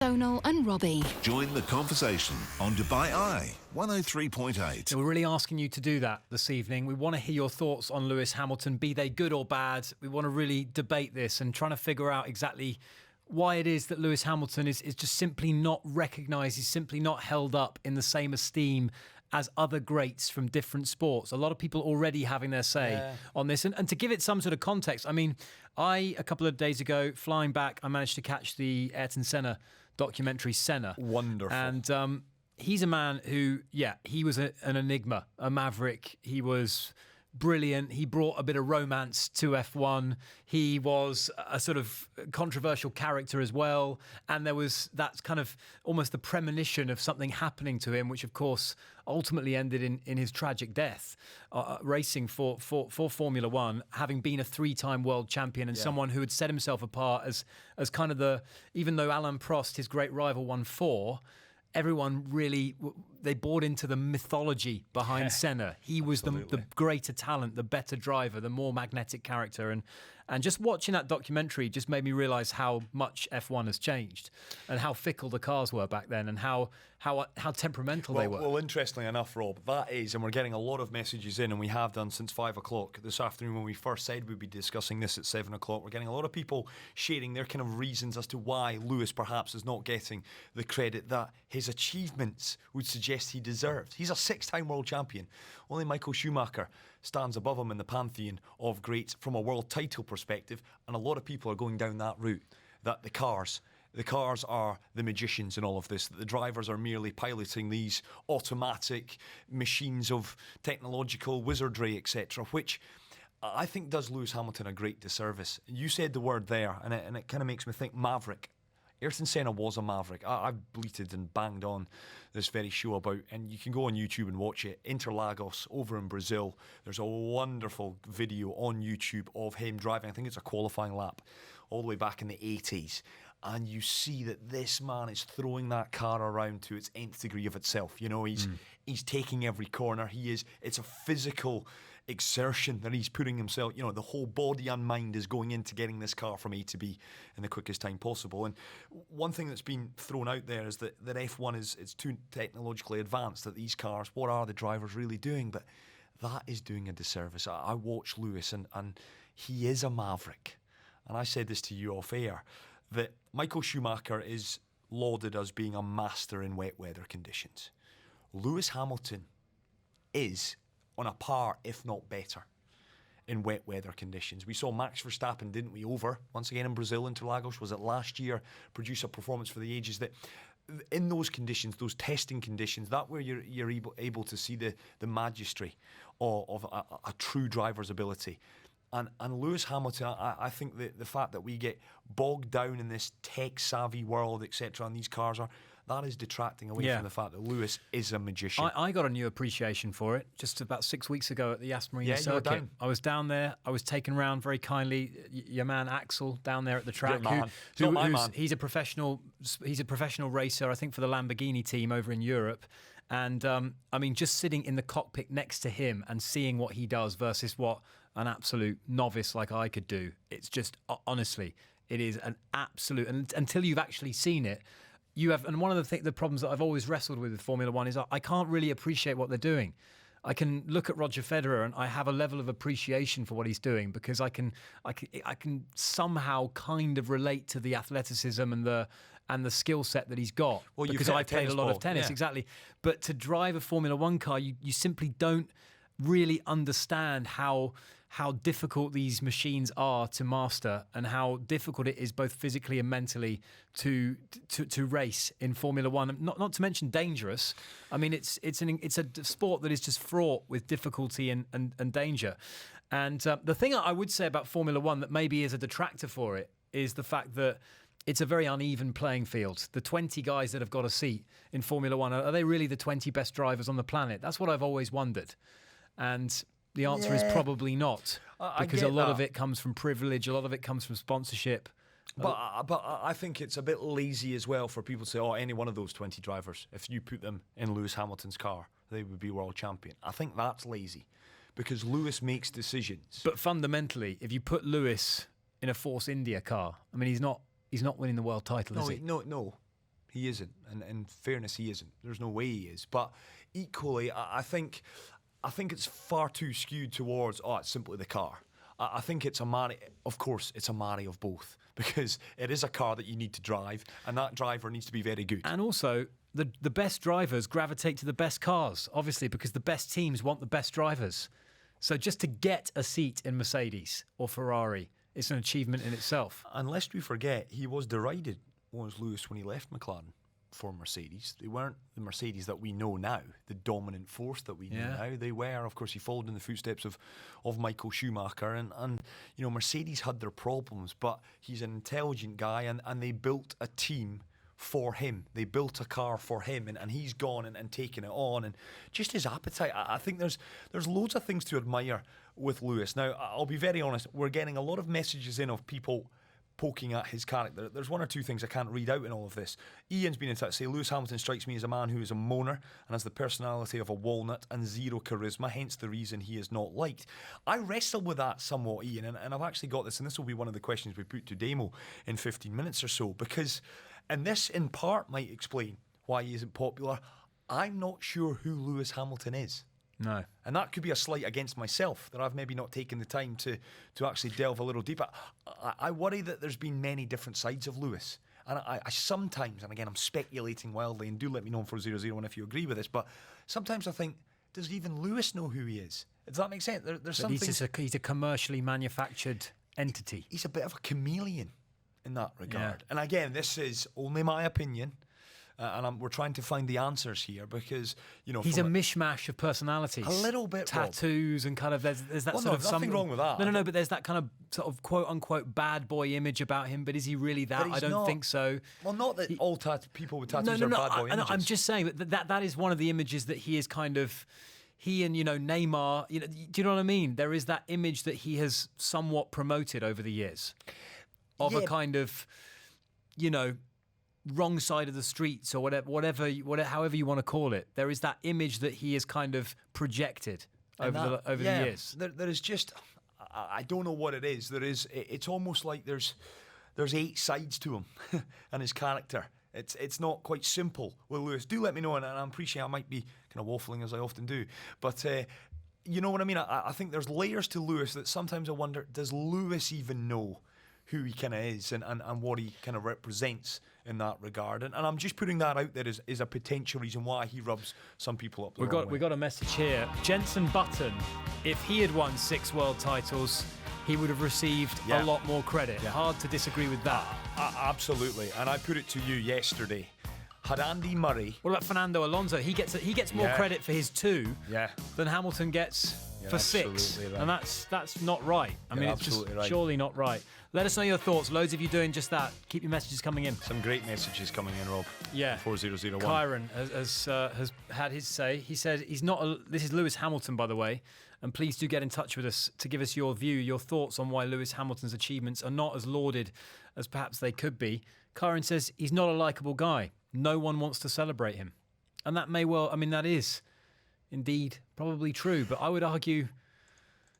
Donal and Robbie. Join the conversation on Dubai Eye 103.8. We're really asking you to do that this evening. We want to hear your thoughts on Lewis Hamilton, be they good or bad. We want to really debate this and trying to figure out exactly why it is that Lewis Hamilton is just simply not recognised. He's simply not held up in the same esteem as other greats from different sports. A lot of people already having their say on this. And to give it some sort of context, I mean, a couple of days ago, flying back, I managed to catch the Ayrton Senna documentary, Senna. Wonderful. And he's a man who, he was an enigma, a maverick. He was brilliant. He brought a bit of romance to F1. He was a sort of controversial character as well. And there was that kind of almost the premonition of something happening to him, which of course ultimately ended in his tragic death, racing for Formula One, having been a three-time world champion and someone who had set himself apart as kind of even though Alain Prost, his great rival, won 4, everyone really, they bought into the mythology behind Senna. He was the greater talent, the better driver, the more magnetic character. And just watching that documentary just made me realise how much F1 has changed and how fickle the cars were back then and how temperamental they were. Well, interestingly enough, Rob, that is, and we're getting a lot of messages in, and we have done since 5 o'clock this afternoon when we first said we'd be discussing this at 7 o'clock. We're getting a lot of people sharing their kind of reasons as to why Lewis perhaps is not getting the credit that his achievements would suggest he deserves. He's a 6-time world champion. Only Michael Schumacher stands above him in the pantheon of greats from a world title perspective, and a lot of people are going down that route, that the cars are the magicians in all of this, that the drivers are merely piloting these automatic machines of technological wizardry, etc., which I think does Lewis Hamilton a great disservice. You said the word there, and it kind of makes me think maverick. Ayrton Senna was a maverick. I've bleated and banged on this very show about, and you can go on YouTube and watch it, Interlagos over in Brazil. There's a wonderful video on YouTube of him driving, I think it's a qualifying lap, all the way back in the 80s. And you see that this man is throwing that car around to its nth degree of itself. You know, he's taking every corner. It's a physical exertion that he's putting himself, you know, the whole body and mind is going into getting this car from A to B in the quickest time possible. And one thing that's been thrown out there is that F1 is too technologically advanced, that these cars, what are the drivers really doing? But that is doing a disservice. I watch Lewis and he is a maverick. And I said this to you off air, that Michael Schumacher is lauded as being a master in wet weather conditions. Lewis Hamilton is on a par, if not better, in wet weather conditions. We saw Max Verstappen, didn't we, once again in Brazil, Interlagos, was it last year, produce a performance for the ages that in those conditions, those testing conditions, that where you're able to see the magistry of a true driver's ability. And Lewis Hamilton, I think the fact that we get bogged down in this tech-savvy world, etc., and these cars that is detracting away from the fact that Lewis is a magician. I got a new appreciation for it just about 6 weeks ago at the Aston Martin circuit. Down. I was down there. I was taken around very kindly. Your man Axel down there at the track. He's a professional racer, I think, for the Lamborghini team over in Europe. And I mean, just sitting in the cockpit next to him and seeing what he does versus what an absolute novice like I could do. It's just, honestly, it is an absolute, and until you've actually seen it, you have. And one of the problems that I've always wrestled with Formula One is I can't really appreciate what they're doing. I can look at Roger Federer and I have a level of appreciation for what he's doing because I can somehow kind of relate to the athleticism and the skill set that he's got. Well, because I've played a lot of tennis, exactly. But to drive a Formula One car, you simply don't really understand how difficult these machines are to master and how difficult it is both physically and mentally to race in Formula One. Not to mention dangerous. I mean, it's a sport that is just fraught with difficulty and danger. And the thing I would say about Formula One that maybe is a detractor for it is the fact that it's a very uneven playing field. The 20 guys that have got a seat in Formula One, are they really the 20 best drivers on the planet? That's what I've always wondered. And the answer is probably not, because a lot of it comes from privilege, a lot of it comes from sponsorship. But I think it's a bit lazy as well for people to say, any one of those 20 drivers, if you put them in Lewis Hamilton's car, they would be world champion. I think that's lazy, because Lewis makes decisions. But fundamentally, if you put Lewis in a Force India car, I mean, he's not winning the world title, is he? No. He isn't. And in fairness, he isn't. There's no way he is. But equally, I think it's far too skewed towards, it's simply the car. I think it's a marry. Of course, it's a marry of both, because it is a car that you need to drive, and that driver needs to be very good. And also, the best drivers gravitate to the best cars, obviously, because the best teams want the best drivers. So just to get a seat in Mercedes or Ferrari, it's an achievement in itself. And lest we forget, he was derided, was Lewis, when he left McLaren for Mercedes. They weren't the Mercedes that we know now, the dominant force that we know now. They were, of course, he followed in the footsteps of Michael Schumacher, and you know, Mercedes had their problems, but he's an intelligent guy, and they built a team for him. They built a car for him, and he's gone and taken it on, and just his appetite. I think there's loads of things to admire with Lewis. Now, I'll be very honest, we're getting a lot of messages in of people poking at his character. There's one or two things I can't read out in all of this. Ian's been in touch to say, Lewis Hamilton strikes me as a man who is a moaner and has the personality of a walnut and zero charisma, hence the reason he is not liked. I wrestle with that somewhat, Ian, and I've actually got this, and this will be one of the questions we put to Damo in 15 minutes or so, because, and this in part might explain why he isn't popular, I'm not sure who Lewis Hamilton is. No. And that could be a slight against myself, that I've maybe not taken the time to actually delve a little deeper. I worry that there's been many different sides of Lewis. And I sometimes, and again, I'm speculating wildly, and do let me know on 4001 if you agree with this, but sometimes I think, does even Lewis know who he is? Does that make sense? There's something... He's a commercially manufactured entity. He's a bit of a chameleon in that regard. And again, this is only my opinion. And we're trying to find the answers here, because, you know, he's a mishmash of personalities. A little bit, tattoos, Rob. And kind of there's that well, sort of nothing wrong with that. No, but there's that kind of sort of quote unquote bad boy image about him. But is he really that? I don't think so. Well, not that all people with tattoos are bad boy images. I'm just saying that is one of the images that he is kind of. He and, you know, Neymar. You know, do you know what I mean? There is that image that he has somewhat promoted over the years, of a kind of, you know, wrong side of the streets, or whatever, however you want to call it. There is that image that he has kind of projected over the years. There is just, I don't know what it is. It's almost like there's 8 sides to him and his character. It's not quite simple with Lewis. Do let me know, and I appreciate I might be kind of waffling as I often do, but you know what I mean? I think there's layers to Lewis that sometimes I wonder, does Lewis even know who he kind of is and what he kind of represents in that regard? And I'm just putting that out there as a potential reason why he rubs some people up the wrong way. We got a message here. Jenson Button, if he had won 6 world titles, he would have received a lot more credit. Hard to disagree with that. Absolutely. And I put it to you yesterday. Had Andy Murray... What about Fernando Alonso? He gets more credit for his 2 than Hamilton gets for 6. Right. And that's not right. I mean, it's just surely not right. Let us know your thoughts. Loads of you doing just that. Keep your messages coming in. Some great messages coming in, Rob. Yeah. 4001. Kyron has had his say. He said he's not... This is Lewis Hamilton, by the way. And please do get in touch with us to give us your view, your thoughts on why Lewis Hamilton's achievements are not as lauded as perhaps they could be. Kyron says he's not a likeable guy. No one wants to celebrate him. And that may well... I mean, that is indeed probably true. But I would argue...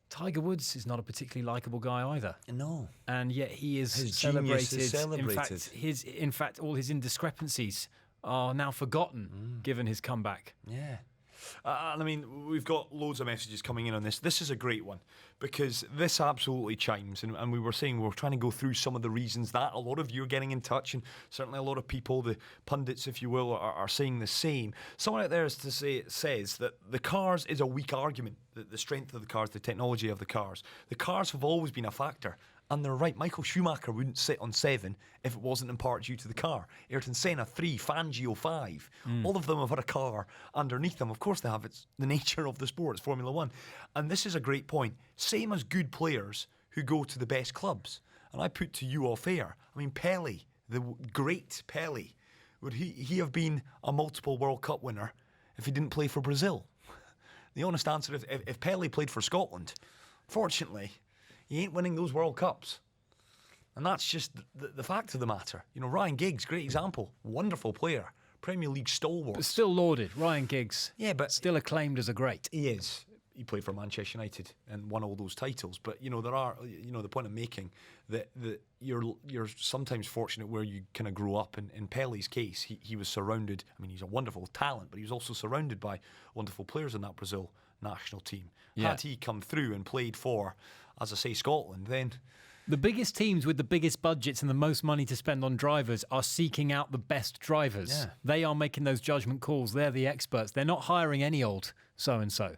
Tiger Woods is not a particularly likeable guy either. No. And yet he is his celebrated. Genius is celebrated. In fact, all his indiscrepancies are now forgotten, given his comeback. Yeah. And I mean, we've got loads of messages coming in on this. This is a great one, because this absolutely chimes. And we were saying we were trying to go through some of the reasons that a lot of you are getting in touch, and certainly a lot of people, the pundits, if you will, are saying the same. Someone out there says that the cars is a weak argument, that the strength of the cars, the technology of the cars. The cars have always been a factor. And they're right. Michael Schumacher wouldn't sit on 7 if it wasn't in part due to the car. Ayrton Senna 3, Fangio 5. All of them have had a car underneath them. Of course they have. It's the nature of the sport. It's Formula 1. And this is a great point. Same as good players who go to the best clubs. And I put to you off air, I mean, Pelé, the great Pelé, would he have been a multiple World Cup winner if he didn't play for Brazil? The honest answer is, if Pelé played for Scotland, fortunately, he ain't winning those World Cups. And that's just the fact of the matter. You know, Ryan Giggs, great example. Wonderful player. Premier League stalwart. But still lauded. Ryan Giggs. Yeah, but... Still acclaimed as a great. He is. he played for Manchester United and won all those titles. But there are, the point I'm making that you're sometimes fortunate where you kind of grow up. In Pele's case, he was surrounded. I mean, he's a wonderful talent, but he was also surrounded by wonderful players in that Brazil national team. Yeah. Had he come through and played for, as I say, Scotland, then the biggest teams with the biggest budgets and the most money to spend on drivers are seeking out the best drivers. Yeah. They are making those judgment calls. They're the experts. They're not hiring any old so-and-so.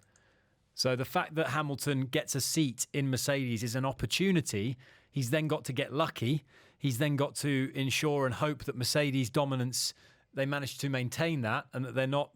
So the fact that Hamilton gets a seat in Mercedes is an opportunity. He's then got to get lucky. He's then got to ensure and hope that Mercedes dominance, they manage to maintain that and that they're not,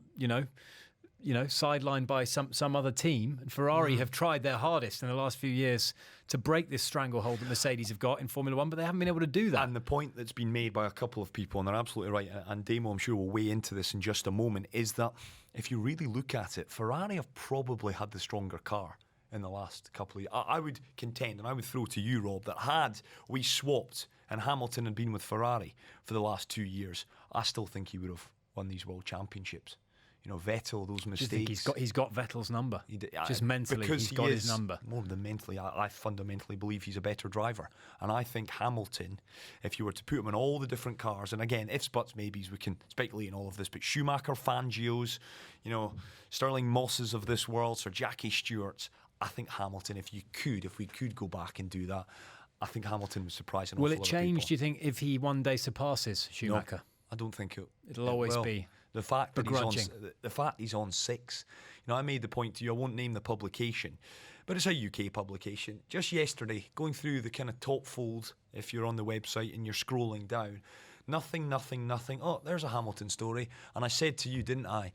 sidelined by some other team. And Ferrari have tried their hardest in the last few years to break this stranglehold that Mercedes have got in Formula One, but they haven't been able to do that. And the point that's been made by a couple of people, and they're absolutely right, and Damo, I'm sure, will weigh into this in just a moment, is that if you really look at it, Ferrari have probably had the stronger car in the last couple of years. I would contend, and I would throw to you, Rob, that had we swapped and Hamilton had been with Ferrari for the last 2 years, I still think he would have won these world championships. Vettel, those mistakes. Do you think he's got Vettel's number? Just mentally, because he's got his number. More than mentally, I fundamentally believe he's a better driver. And I think Hamilton, if you were to put him in all the different cars, and again, ifs, buts, maybes, we can speculate on all of this, but Schumacher, Fangios, Sterling Mosses of this world, Sir Jackie Stewart's, I think Hamilton, if we could go back and do that, I think Hamilton would surprise an awful lot of people. Will it change, do you think, if he one day surpasses Schumacher? No, I don't think it'll always be. The fact that he's on 6. I made the point to you, I won't name the publication, but it's a UK publication. Just yesterday, going through the kind of top fold, if you're on the website and you're scrolling down, nothing. Oh, there's a Hamilton story. And I said to you, didn't I,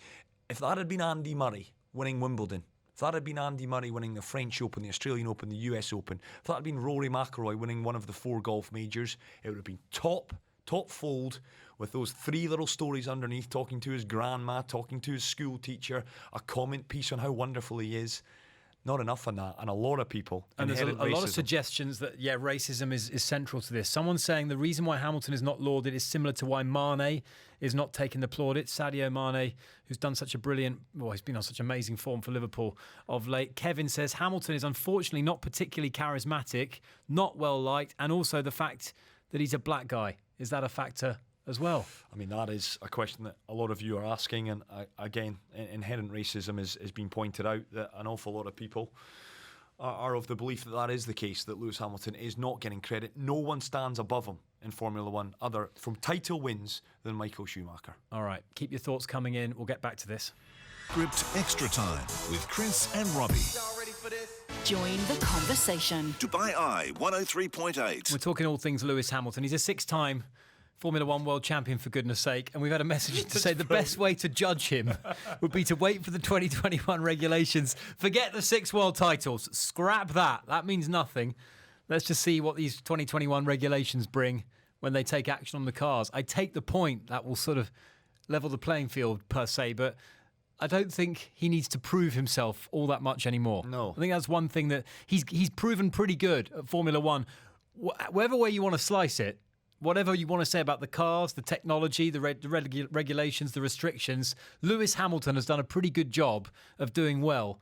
if that had been Andy Murray winning Wimbledon, if that had been Andy Murray winning the French Open, the Australian Open, the US Open, if that had been Rory McIlroy winning one of the 4 golf majors, it would have been top fold, with those 3 little stories underneath, talking to his grandma, talking to his school teacher, a comment piece on how wonderful he is. Not enough on that, and a lot of people. And there's a lot of suggestions that, racism is central to this. Someone's saying the reason why Hamilton is not lauded is similar to why Mane is not taking the plaudits. Sadio Mane, who's done such a he's been on such amazing form for Liverpool of late. Kevin says Hamilton is unfortunately not particularly charismatic, not well liked, and also the fact that he's a black guy. Is that a factor as well? I mean, that is a question that a lot of you are asking, and again, inherent racism is being pointed out, that an awful lot of people are of the belief that is the case, that Lewis Hamilton is not getting credit. No one stands above him in Formula One other from title wins than Michael Schumacher. All right, keep your thoughts coming in. We'll get back to this. Script Extra Time with Chris and Robbie. Y'all ready for this? Join the conversation. Dubai Eye 103.8. We're talking all things Lewis Hamilton. He's a 6-time Formula One world champion, for goodness sake. And we've had a message to say the best way to judge him would be to wait for the 2021 regulations. Forget the 6 world titles. Scrap that. That means nothing. Let's just see what these 2021 regulations bring when they take action on the cars. I take the point that will sort of level the playing field, per se, but I don't think he needs to prove himself all that much anymore. No. I think that's one thing that he's proven pretty good at Formula One. Whatever way you want to slice it, whatever you want to say about the cars, the technology, the regulations, the restrictions, Lewis Hamilton has done a pretty good job of doing well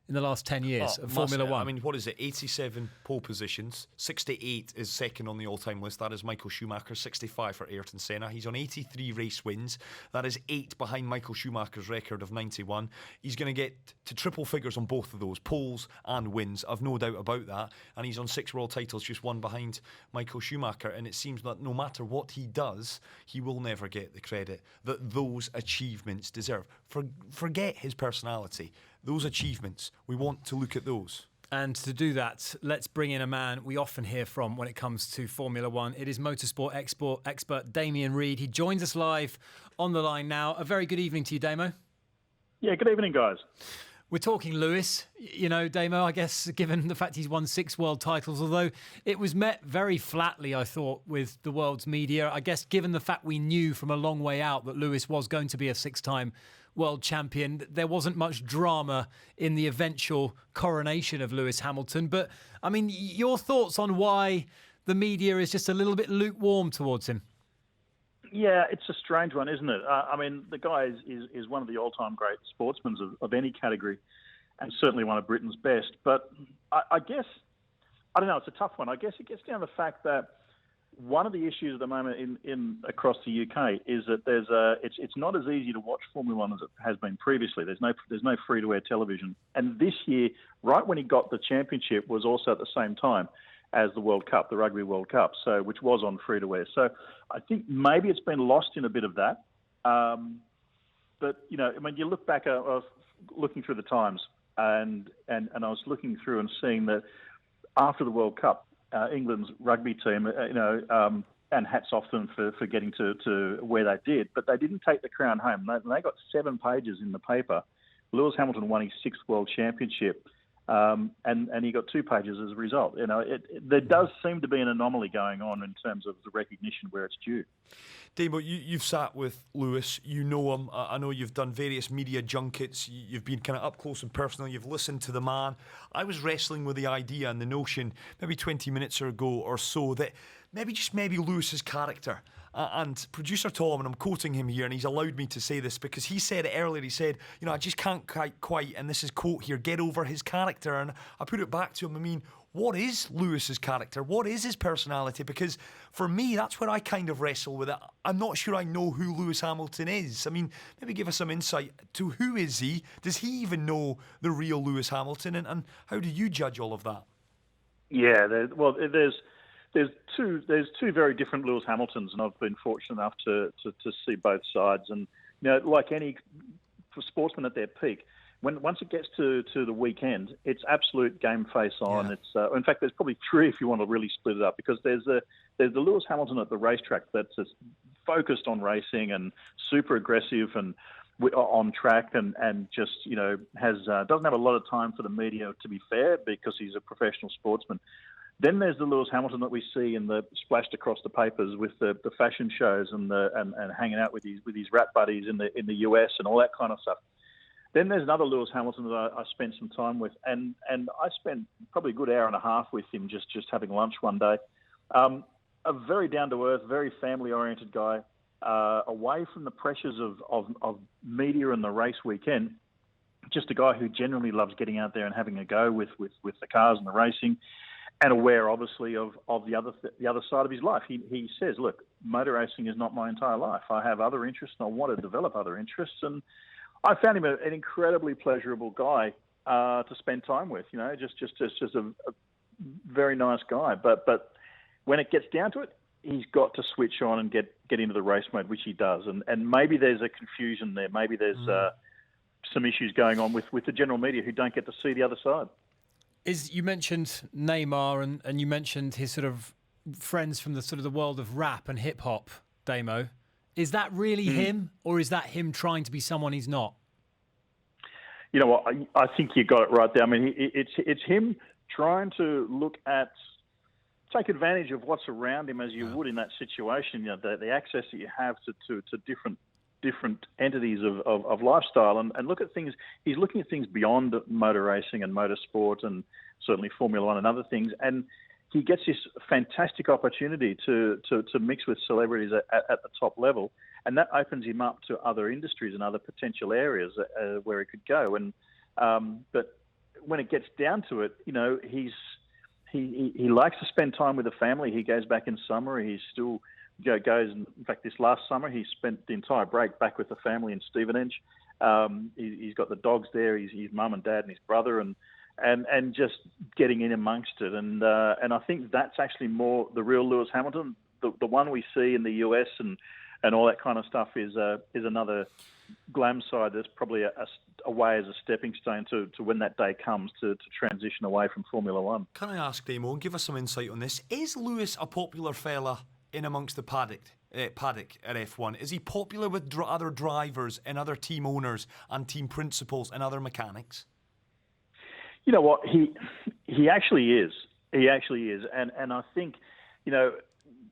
in the last 10 years of Formula One. I mean, what is it? 87 pole positions. 68 is second on the all-time list. That is Michael Schumacher. 65 for Ayrton Senna. He's on 83 race wins. That is 8 behind Michael Schumacher's record of 91. He's going to get to triple figures on both of those, poles and wins. I've no doubt about that. And he's on 6 world titles, just 1 behind Michael Schumacher. And it seems that no matter what he does, he will never get the credit that those achievements deserve. Forget his personality. Those achievements, we want to look at those. And to do that, let's bring in a man we often hear from when it comes to Formula One. It is motorsport expert Damien Reid. He joins us live on the line now. A very good evening to you, Damo. Yeah, good evening, guys. We're talking Lewis. Damo, I guess, given the fact he's won 6 world titles, although it was met very flatly, I thought, with the world's media. I guess given the fact we knew from a long way out that Lewis was going to be a 6-time world champion, there wasn't much drama in the eventual coronation of Lewis Hamilton. But, I mean, your thoughts on why the media is just a little bit lukewarm towards him? Yeah, it's a strange one, isn't it? I mean, the guy is one of the all-time great sportsmen of any category. and certainly one of Britain's best. But I guess, I don't know, it's a tough one. I guess it gets down to the fact that one of the issues at the moment in across the UK is that it's not as easy to watch Formula One as it has been previously. There's no free-to-air television, and this year, right when he got the championship, was also at the same time as the World Cup, the Rugby World Cup, so which was on free-to-air. So I think maybe it's been lost in a bit of that. But I mean, you look back. I was looking through the Times, and I was looking through and seeing that after the World Cup, England's rugby team, and hats off them for getting to where they did, but they didn't take the crown home. They got 7 pages in the paper. Lewis Hamilton won his 6th World Championship, and he got 2 pages as a result. There does seem to be an anomaly going on in terms of the recognition where it's due. Damo, you've sat with Lewis, you know him. I know you've done various media junkets. You've been kind of up close and personal. You've listened to the man. I was wrestling with the idea and the notion maybe 20 minutes ago or so that maybe Lewis's character. And producer Tom, and I'm quoting him here, and he's allowed me to say this because he said it earlier. He said, I just can't quite, and this is quote here, get over his character. And I put it back to him. I mean, what is Lewis's character? What is his personality? Because for me, that's where I kind of wrestle with it. I'm not sure I know who Lewis Hamilton is. I mean, maybe give us some insight to who is he? Does he even know the real Lewis Hamilton? And how do you judge all of that? Yeah, there's two very different Lewis Hamiltons, and I've been fortunate enough to see both sides. And like any sportsman at their peak, once it gets to the weekend, it's absolute game face on. Yeah. It's in fact, there's probably 3 if you want to really split it up, because there's the Lewis Hamilton at the racetrack that's focused on racing and super aggressive and on track and just has doesn't have a lot of time for the media, to be fair, because he's a professional sportsman. Then there's the Lewis Hamilton that we see in the splashed across the papers with the fashion shows and hanging out with his rap buddies in the US and all that kind of stuff. Then there's another Lewis Hamilton that I spent some time with, and I spent probably a good hour and a half with him just having lunch one day. A very down to earth, very family oriented guy, away from the pressures of media and the race weekend. Just a guy who generally loves getting out there and having a go with the cars and the racing. And aware, obviously, of the other side of his life. He says, look, motor racing is not my entire life. I have other interests, and I want to develop other interests. And I found him an incredibly pleasurable guy to spend time with. Just a very nice guy. But when it gets down to it, he's got to switch on and get into the race mode, which he does. And maybe there's a confusion there. Maybe there's some issues going on with the general media who don't get to see the other side. You mentioned Neymar and you mentioned his sort of friends from the sort of the world of rap and hip hop, Damo. Is that really him, or is that him trying to be someone he's not? You know what? I think you got it right there. I mean, it's him trying to take advantage of what's around him as you would in that situation. The access that you have to different entities of lifestyle and look at things. He's looking at things beyond motor racing and motorsport and certainly Formula One and other things. And he gets this fantastic opportunity to mix with celebrities at the top level. And that opens him up to other industries and other potential areas where he could go. And but when it gets down to it, he likes to spend time with the family. He goes back in summer. He's still goes. In fact, this last summer, he spent the entire break back with the family in Stevenage. He's got the dogs there. His mum and dad and his brother, and just getting in amongst it. And I think that's actually more the real Lewis Hamilton. The one we see in the US and all that kind of stuff is another glam side. That's probably a way as a stepping stone to when that day comes to transition away from Formula One. Can I ask, Damo, and give us some insight on this? Is Lewis a popular fella in amongst the paddock at F1? Is he popular with other drivers and other team owners and team principals and other mechanics? You know what? He actually is. He actually is. And I think,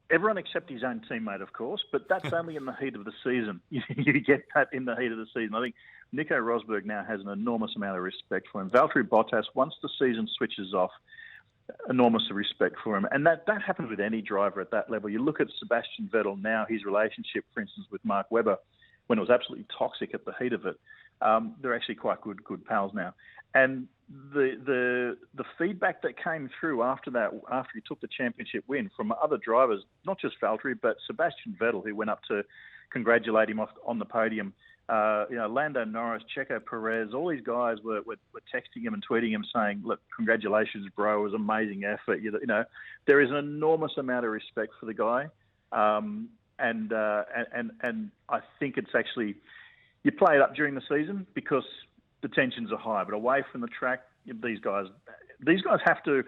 everyone except his own teammate, of course, but that's only in the heat of the season. You get that in the heat of the season. I think Nico Rosberg now has an enormous amount of respect for him. Valtteri Bottas, once the season switches off, enormous respect for him. And that happens with any driver at that level. You look at Sebastian Vettel now, his relationship, for instance, with Mark Webber. when it was absolutely toxic at the heat of it. They're actually quite good pals now. And the feedback that came through after that, after he took the championship win from other drivers, not just Valtteri, but Sebastian Vettel, who went up to congratulate him on the podium. Lando Norris, Checo Perez, all these guys were texting him and tweeting him saying, "Look, congratulations, bro! It was an amazing effort." There is an enormous amount of respect for the guy, and I think it's actually, you play it up during the season because the tensions are high, but away from the track, these guys have to.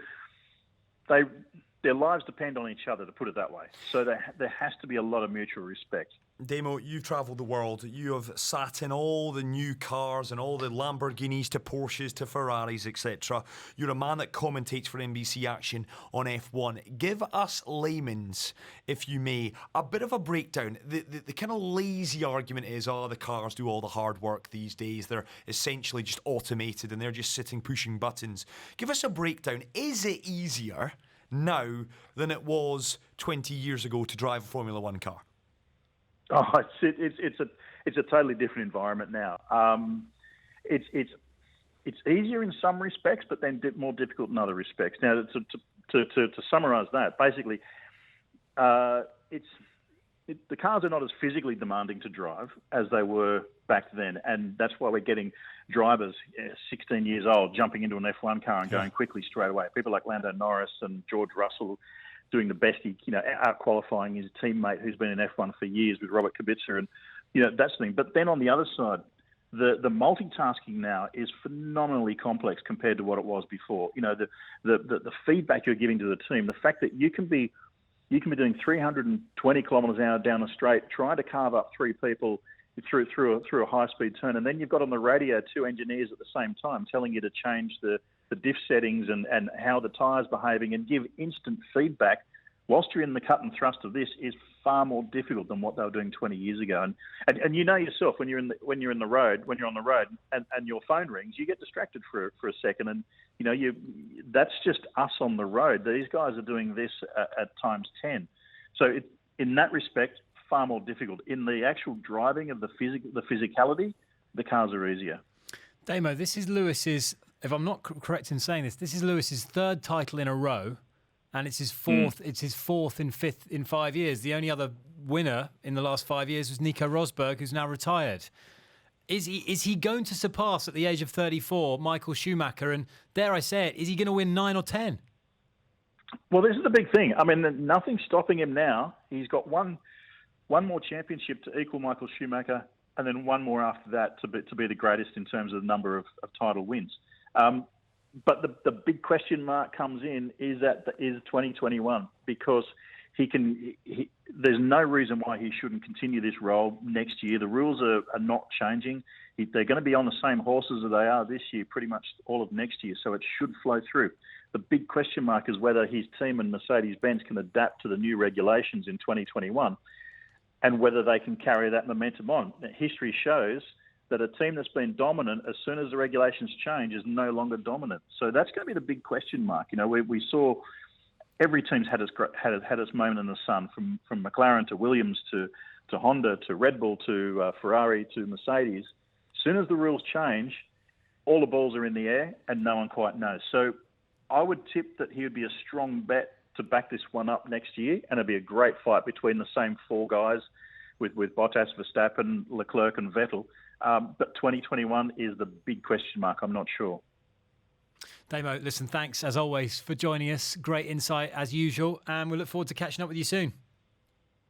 Their lives depend on each other, to put it that way. So there has to be a lot of mutual respect. Damo, you've travelled the world. You have sat in all the new cars and all the Lamborghinis to Porsches to Ferraris, etc. You're a man that commentates for NBC Action on F1. Give us layman's, if you may, a bit of a breakdown. The kind of lazy argument is, the cars do all the hard work these days. They're essentially just automated and they're just sitting pushing buttons. Give us a breakdown. Is it easier now than it was 20 years ago to drive a Formula One car? Oh, it's a totally different environment now. It's easier in some respects, but then more difficult in other respects. Now, to summarise that, basically, the cars are not as physically demanding to drive as they were back then, and that's why we're getting drivers 16 years old jumping into an F1 car and going quickly straight away. People like Lando Norris and George Russell doing the best, out qualifying his teammate who's been in F1 for years with Robert Kubica, and that's the thing. But then on the other side, the multitasking now is phenomenally complex compared to what it was before. The feedback you're giving to the team, the fact that you can be doing 320 kilometres an hour down a straight, trying to carve up three people through a high-speed turn, and then you've got on the radio two engineers at the same time telling you to change the diff settings and how the tyre's behaving and give instant feedback whilst you're in the cut and thrust of this is far more difficult than what they were doing 20 years ago. And you know yourself, when you're on the road and your phone rings, you get distracted for a second, and that's just us on the road. These guys are doing this at times 10. So in that respect, far more difficult. In the actual driving of the physicality, the cars are easier. Damo, this is Lewis's, if I'm not correct in saying this is Lewis's third title in a row, and it's his fourth. It's his fourth and fifth in 5 years. The only other winner in the last 5 years was Nico Rosberg, who's now retired. Is he going to surpass at the age of 34 Michael Schumacher? And dare I say it, is he going to win 9 or 10? Well, this is the big thing. I mean, nothing's stopping him now. He's got one more championship to equal Michael Schumacher, and then one more after that to be the greatest in terms of the number of title wins. But the big question mark comes in is 2021, because there's no reason why he shouldn't continue this role next year. The rules are not changing. They're going to be on the same horses as they are this year, pretty much all of next year, so it should flow through. The big question mark is whether his team and Mercedes-Benz can adapt to the new regulations in 2021 and whether they can carry that momentum on. History shows that a team that's been dominant, as soon as the regulations change, is no longer dominant. So that's going to be the big question mark. We saw every team's had its moment in the sun, from McLaren to Williams to Honda to Red Bull to Ferrari to Mercedes. As soon as the rules change, all the balls are in the air and no one quite knows. So I would tip that he would be a strong bet to back this one up next year, and it'd be a great fight between the same four guys with Bottas, Verstappen, Leclerc and Vettel. But 2021 is the big question mark. I'm not sure. Damo, listen, thanks as always for joining us. Great insight as usual, and we look forward to catching up with you soon.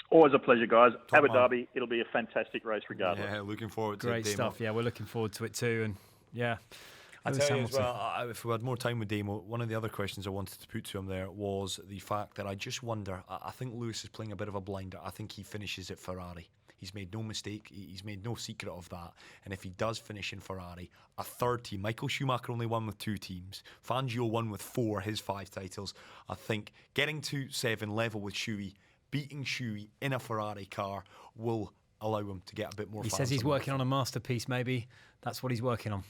Always a pleasure, guys. Abu Dhabi, it'll be a fantastic race regardless. Yeah, looking forward to it. Great stuff. Yeah, we're looking forward to it too. And yeah, I tell you as well, if we had more time with Damo, one of the other questions I wanted to put to him there was the fact that I just wonder, I think Lewis is playing a bit of a blinder. I think he finishes at Ferrari. He's made no mistake. He's made no secret of that. And if he does finish in Ferrari, a third team, Michael Schumacher only won with 2 teams. Fangio won with 4, his 5 titles. I think getting to 7 level with Shuey, beating Shuey in a Ferrari car will allow him to get a bit more. He says he's working on a masterpiece, maybe. That's what he's working on.